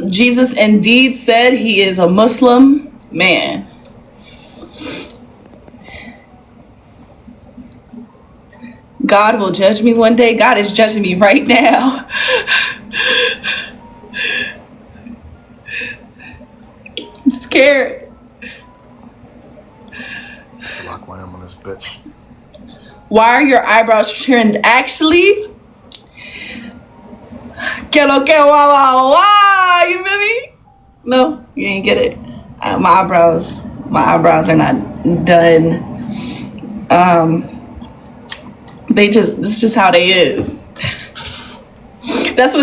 Jesus indeed said he is a Muslim man. God will judge me one day. God is judging me right now. I'm scared. Lock my arm on this bitch. Why are your eyebrows trimmed? Actually, que lo que wa wa wa. You feel me? No, you ain't get it. My eyebrows are not done. It's just how they is. That's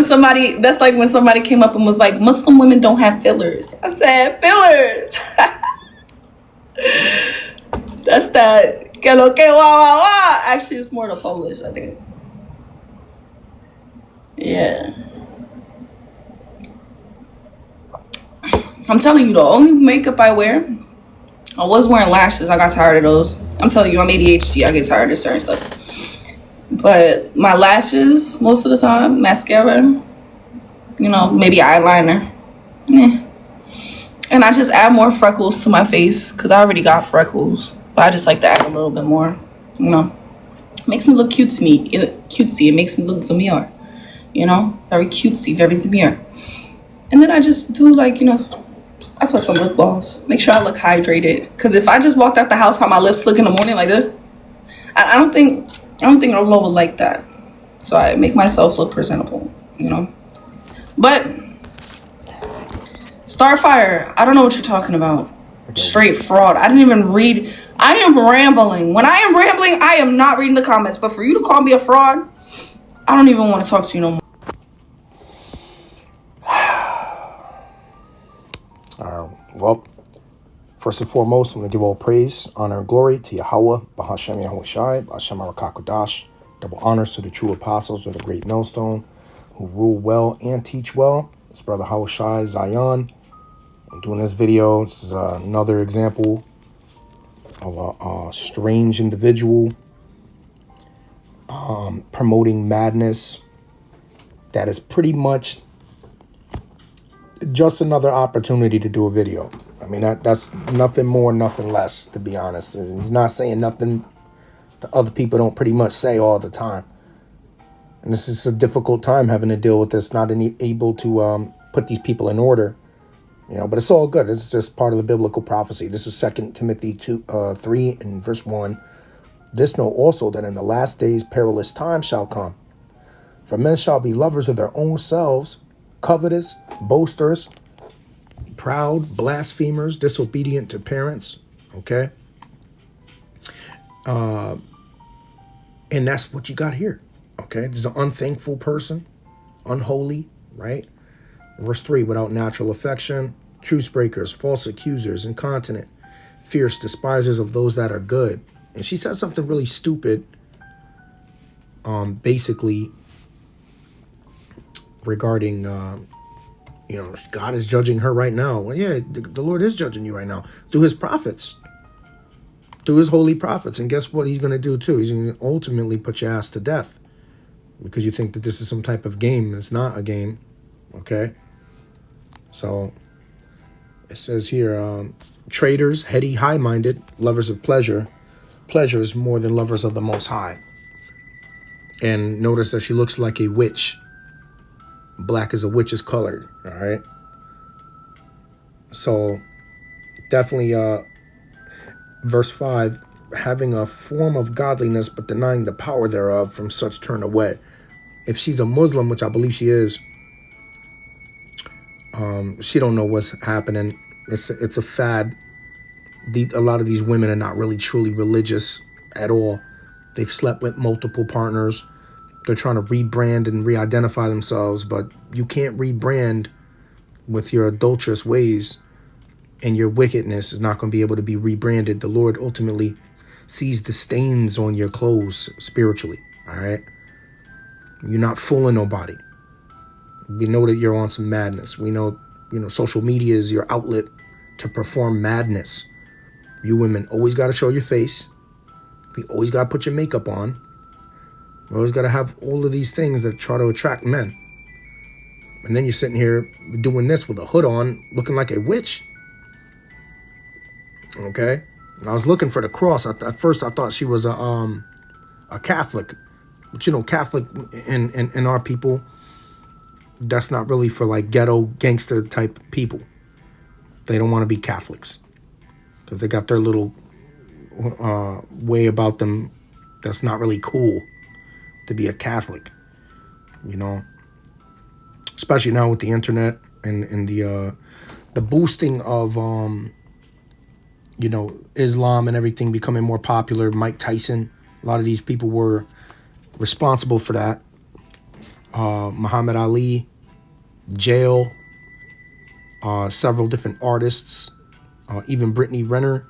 like when somebody came up and was like, Muslim women don't have fillers. I said, fillers. That's that. Que lo que wa wa wa. Actually, it's more the Polish, I think. Yeah. I'm telling you, the only makeup I wear, I was wearing lashes. I got tired of those. I'm telling you, I'm ADHD. I get tired of certain stuff. But my lashes, most of the time, mascara, maybe eyeliner. And I just add more freckles to my face because I already got freckles. But I just like to add a little bit more. Makes me look cutesy. It makes me look demure. Very cutesy, very demure. And then I just do I put some lip gloss. Make sure I look hydrated. Because if I just walked out the house how my lips look in the morning like this, I don't think Allah would like that. So I make myself look presentable, But Starfire, I don't know what you're talking about. Straight fraud. I didn't even read. I am rambling. When I am rambling, I am not reading the comments. But for you to call me a fraud, I don't even want to talk to you no more. Well, first and foremost, I'm going to give all praise, honor, and glory to Yahweh, Bahashem Yahweh Shai, Bahashem Arakakodash. Double honors to the true apostles of the great millstone who rule well and teach well. It's Brother Yahweh Shai Zion. I'm doing this video. This is another example of a strange individual promoting madness that is pretty much just another opportunity to do a video. I mean, that's nothing more, nothing less, to be honest. He's not saying nothing that other people don't pretty much say all the time. And this is a difficult time having to deal with this, not able to put these people in order. But it's all good. It's just part of the biblical prophecy. This is 2 Timothy 3 and verse 1. This know also that in the last days perilous times shall come. For men shall be lovers of their own selves, covetous, boasters, proud, blasphemers, disobedient to parents. Okay? And that's what you got here. Okay? This is an unthankful person, unholy, right? Verse 3, without natural affection, truce breakers, false accusers, incontinent, fierce, despisers of those that are good. And she says something really stupid, basically regarding, God is judging her right now. Well, yeah, the Lord is judging you right now through his prophets, through his holy prophets. And guess what he's going to do too? He's going to ultimately put your ass to death because you think that this is some type of game. It's not a game. Okay. So it says here, traitors, heady, high-minded, lovers of pleasures more than lovers of the Most High. And notice that she looks like a witch. Black as a witch's color. All right. So definitely, verse 5, having a form of godliness but denying the power thereof, from such turn away. If she's a Muslim, which I believe she is, she don't know what's happening. It's a fad. A lot of these women are not really truly religious at all. They've slept with multiple partners. They're trying to rebrand and re-identify themselves, but you can't rebrand with your adulterous ways, and your wickedness is not going to be able to be rebranded. The Lord ultimately sees the stains on your clothes spiritually. All right. You're not fooling nobody. We know that you're on some madness. We know, social media is your outlet to perform madness. You women always got to show your face. You always got to put your makeup on. You always got to have all of these things that try to attract men. And then you're sitting here doing this with a hood on, looking like a witch. Okay? And I was looking for the cross. At first, I thought she was a Catholic. But you know, Catholic in our people, that's not really for like ghetto gangster type people. They don't want to be Catholics because they got their little way about them that's not really cool to be a Catholic, you know. Especially now with the internet and the boosting of you know, Islam and everything becoming more popular. Mike Tyson, a lot of these people were responsible for that. Muhammad Ali, jail, several different artists, even Brittany Renner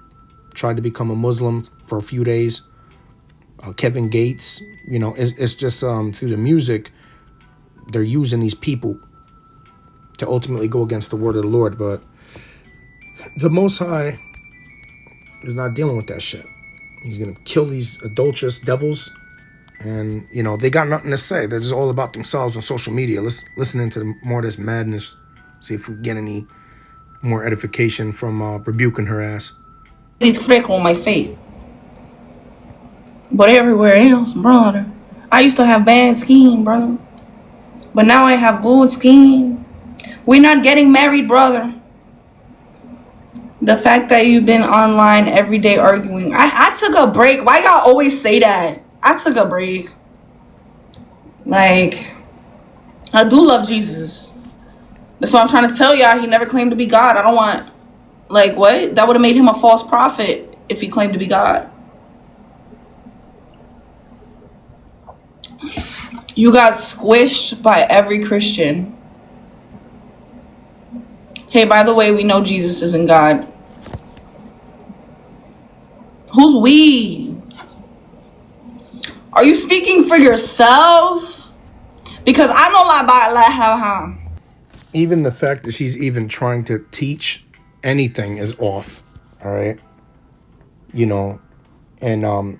tried to become a Muslim for a few days. Kevin Gates, you know, it's just through the music, they're using these people to ultimately go against the word of the Lord. But the Most High is not dealing with that shit. He's going to kill these adulterous devils. And, you know, they got nothing to say. They're just all about themselves on social media. Let's listen into more of this madness. See if we get any more edification from rebuking her ass. It's flick on my face. But everywhere else, brother, I used to have bad skin, brother. But now I have good skin. We're not getting married, brother. The fact that you've been online every day arguing. I took a break. Why y'all always say that? I took a break. Like, I do love Jesus. That's what I'm trying to tell y'all. He never claimed to be God. I don't want, like, what? That would have made him a false prophet if he claimed to be God. You got squished by every Christian. Hey, by the way, we know Jesus isn't God. Who's we? Are you speaking for yourself? Because I know lie by how. Even the fact that she's even trying to teach anything is off. All right. You know, and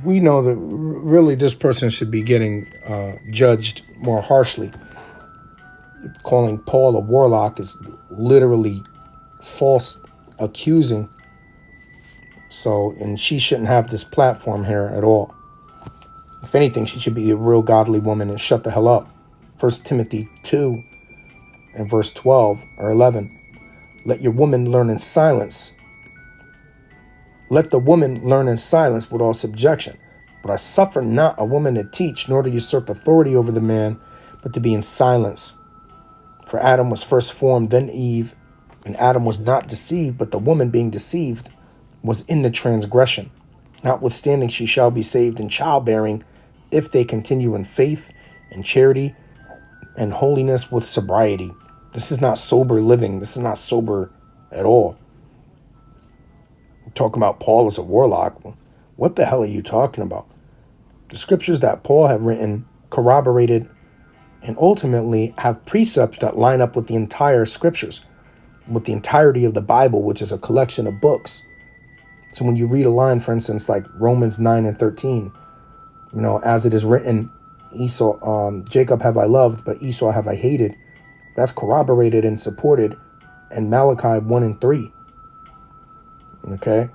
we know that really this person should be getting judged more harshly. Calling Paul a warlock is literally false accusing. So, and she shouldn't have this platform here at all. If anything, she should be a real godly woman and shut the hell up. 1 Timothy 2 and verse 12 or 11. Let your woman learn in silence. Let the woman learn in silence with all subjection. But I suffer not a woman to teach, nor to usurp authority over the man, but to be in silence. For Adam was first formed, then Eve, and Adam was not deceived, but the woman being deceived was in the transgression. Notwithstanding, she shall be saved in childbearing, if they continue in faith and charity and holiness with sobriety. This is not sober living. This is not sober at all. We're talking about Paul as a warlock. What the hell are you talking about? The scriptures that Paul have written, corroborated, and ultimately have precepts that line up with the entire scriptures, with the entirety of the Bible, which is a collection of books. So when you read a line, for instance, like Romans 9 and 13, you know, as it is written, Jacob have I loved, but Esau have I hated. That's corroborated and supported in Malachi 1 and 3. Okay.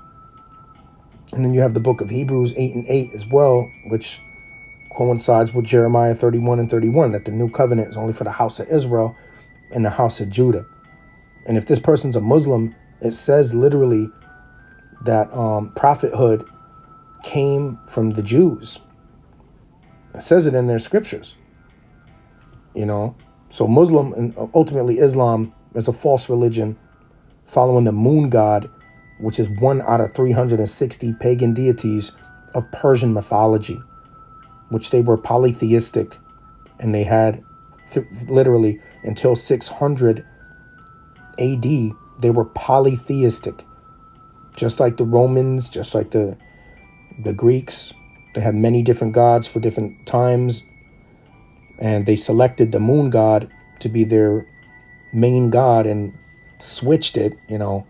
And then you have the book of Hebrews 8 and 8 as well, which coincides with Jeremiah 31 and 31, that the new covenant is only for the house of Israel and the house of Judah. And if this person's a Muslim, it says literally that prophethood came from the Jews. It says it in their scriptures, you know. So Muslim and ultimately Islam is a false religion following the moon god, which is one out of 360 pagan deities of Persian mythology, which they were polytheistic, and they had literally until 600 AD, they were polytheistic, just like the Romans, just like the Greeks. They had many different gods for different times, and they selected the moon god to be their main god and switched it, you know,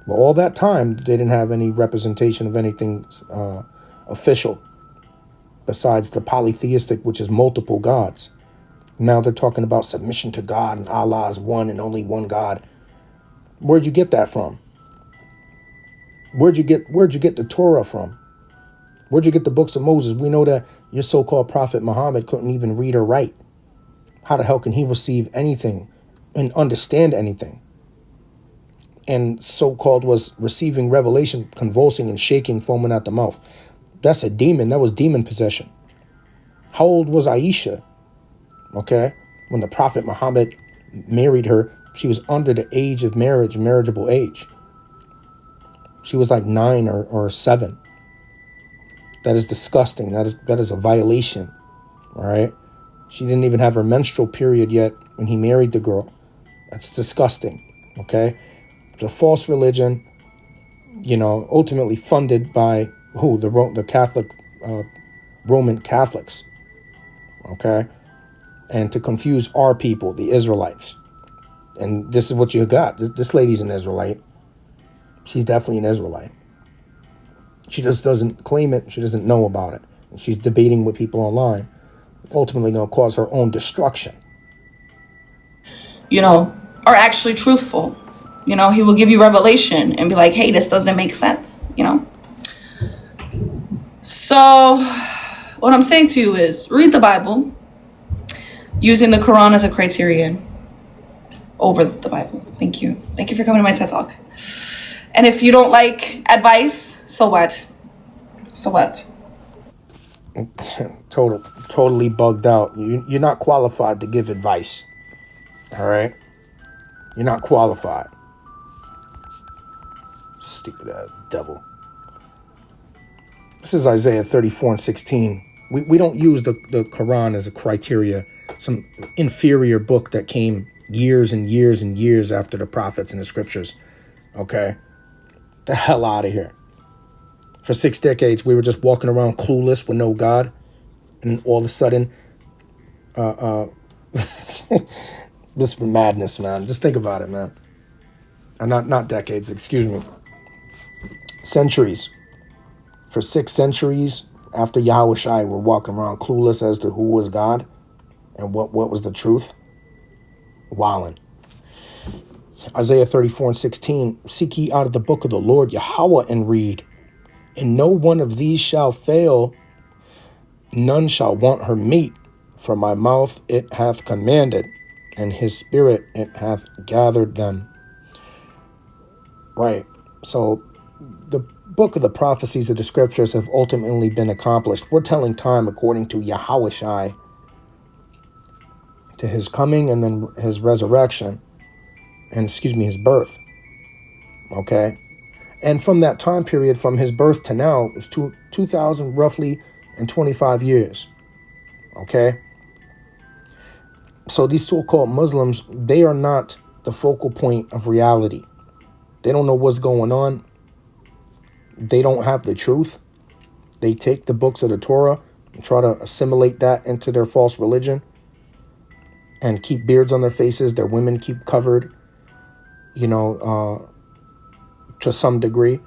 But all that time, they didn't have any representation of anything official besides the polytheistic, which is multiple gods. Now they're talking about submission to God and Allah is one and only one God. Where'd you get that from? Where'd you get the Torah from? Where'd you get the books of Moses? We know that your so-called prophet Muhammad couldn't even read or write. How the hell can he receive anything and understand anything? And so-called was receiving revelation, convulsing and shaking, foaming at the mouth. That's a demon. That was demon possession. How old was Aisha? Okay, when the prophet Muhammad married her, she was under the age of marriage, marriageable age. She was like 9 or 7. That is disgusting. That is a violation. All right. She didn't even have her menstrual period yet when he married the girl. That's disgusting. Okay. It's a false religion, ultimately funded by who? The Catholic, Roman Catholics. Okay. And to confuse our people, the Israelites. And this is what you got. This lady's an Israelite. She's definitely an Israelite. She just doesn't claim it. She doesn't know about it. And she's debating with people online. Ultimately going to cause her own destruction. Are actually truthful. He will give you revelation and be like, hey, this doesn't make sense, So what I'm saying to you is read the Bible using the Quran as a criterion over the Bible. Thank you. Thank you for coming to my TED Talk. And if you don't like advice, so what? So what? Totally bugged out. You're not qualified to give advice. All right? You're not qualified. Stupid ass devil. This is Isaiah 34:16. We don't use the Quran as a criteria, some inferior book that came years and years and years after the prophets and the scriptures. Okay? The hell out of here. For 6 decades, we were just walking around clueless with no God. And all of a sudden, this is madness, man. Just think about it, man. Not decades, excuse me. Centuries. For 6 centuries after Yahushua, we're walking around clueless as to who was God and what was the truth. Wildin'. Isaiah 34:16. Seek ye out of the book of the Lord Yahweh and read. And no one of these shall fail. None shall want her meat. For my mouth it hath commanded, and his spirit it hath gathered them. Right. So the book of the prophecies of the scriptures have ultimately been accomplished. We're telling time according to Yahushua, to his coming and then his resurrection, and his birth. Okay. And from that time period, from his birth to now, is 2,000 roughly and 25 years. Okay. So these so-called Muslims, they are not the focal point of reality. They don't know what's going on. They don't have the truth. They take the books of the Torah and try to assimilate that into their false religion and keep beards on their faces. Their women keep covered, to some degree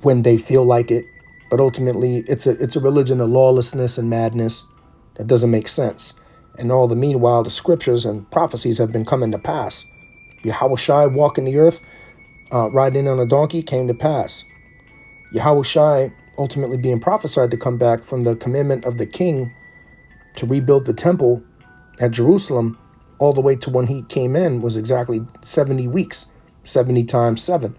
when they feel like it. But ultimately, it's a religion of lawlessness and madness that doesn't make sense. And all the meanwhile, the scriptures and prophecies have been coming to pass. Yahushua walking the earth, riding on a donkey, came to pass. Yahushua ultimately being prophesied to come back from the commandment of the king to rebuild the temple at Jerusalem, all the way to when he came in was exactly 70 weeks, 70 times 7,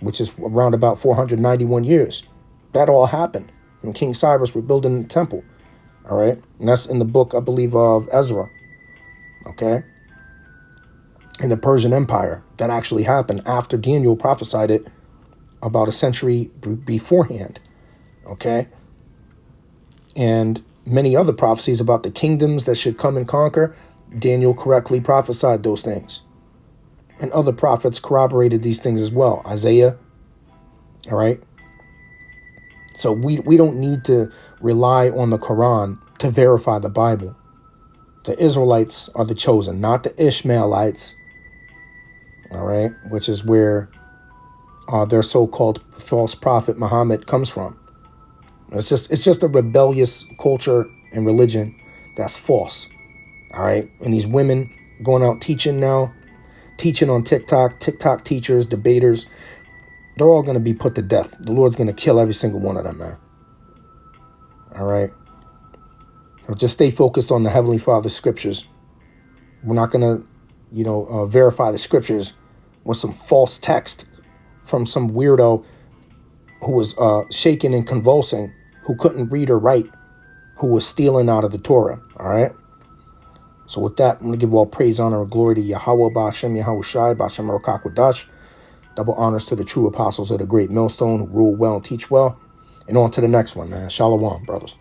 which is around about 491 years. That all happened from King Cyrus rebuilding the temple. All right. And that's in the book, I believe, of Ezra. Okay. In the Persian Empire. That actually happened after Daniel prophesied it about a century beforehand. Okay. And many other prophecies about the kingdoms that should come and conquer. Daniel correctly prophesied those things. And other prophets corroborated these things as well. Isaiah. All right. So we don't need to rely on the Quran to verify the Bible. The Israelites are the chosen, not the Ishmaelites. all right, which is where their so-called false prophet Muhammad comes from. It's just a rebellious culture and religion that's false, all right? And these women going out teaching now, teaching on TikTok teachers, debaters, they're all going to be put to death. The Lord's going to kill every single one of them, man. All right? So just stay focused on the Heavenly Father's scriptures. We're not going to, verify the scriptures with some false text from some weirdo who was shaking and convulsing, who couldn't read or write, who was stealing out of the Torah. All right? So with that, I'm going to give all praise, honor, and glory to Yahweh, Ba'ashem, Yahweh Shai, Ba'ashem Rokakwadash. Double honors to the true apostles of the great millstone who rule well and teach well. And on to the next one, man. Shalom, brothers.